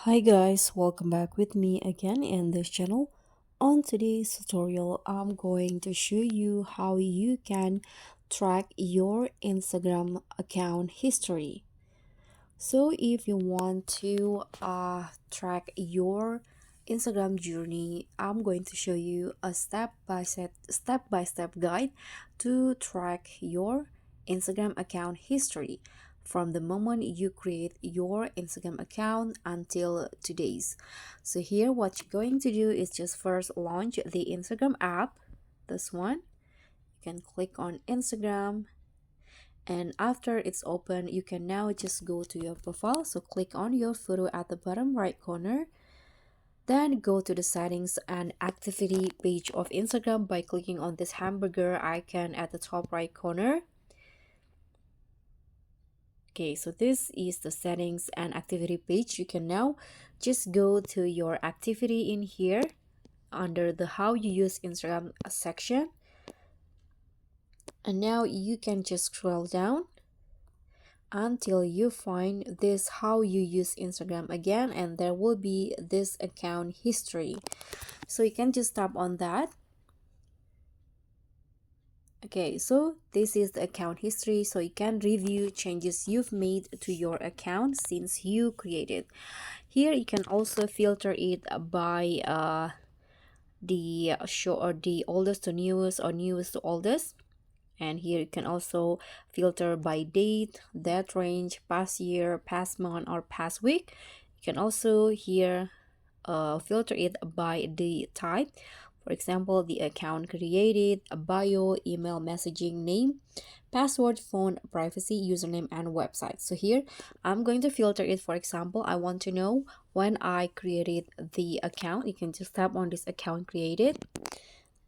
Hi guys, welcome back with me again in this channel. On today's tutorial, I'm going to show you how you can track your Instagram account history. So if you want to track your Instagram journey, I'm going to show you a step-by-step guide to track your Instagram account history from the moment you create your Instagram account until today's. So here what you're going to do is just first launch the Instagram app, this one. You can click on Instagram, and after it's open you can now just go to your profile. So click on your photo at the bottom right corner, then go to the settings and activity page of Instagram by clicking on this hamburger icon at the top right corner. Okay, so this is the settings and activity page. You can now just go to your activity in here under the how you use Instagram section, and now you can just scroll down until you find this how you use Instagram again, and there will be this account history. So you can just tap on that. Okay, so this is the account history, so you can review changes you've made to your account since you created. Here you can also filter it by the show or the oldest to newest or newest to oldest. And here you can also filter by date, that range, past year, past month, or past week. You can also here filter it by the type. For example, the account created, a bio, email, messaging, name, password, phone, privacy, username, and website. So here I'm going to filter it. For example, I want to know when I created the account. You can just tap on this account created,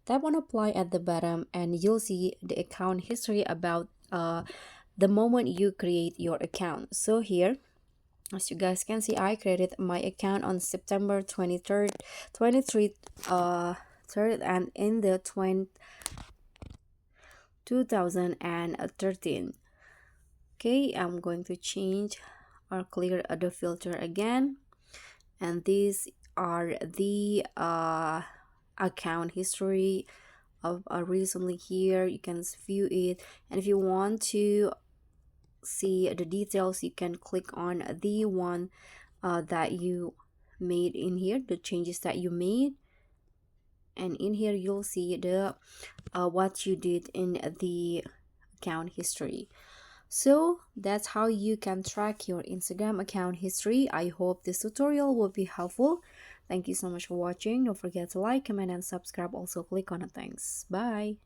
tap on apply at the bottom, and you'll see the account history about the moment you create your account. So here, as you guys can see, I created my account on September 23rd 23 third and in the 2013. Okay, I'm going to change or clear the filter again, and these are the account history of recently. Here you can view it, and if you want to see the details you can click on the one that you made in here, the changes that you made, and in here you'll see the what you did in the account history. So that's how you can track your Instagram account history. I hope this tutorial will be helpful. Thank you so much for watching. Don't forget to like, comment, and subscribe. Also click on the thanks. Bye.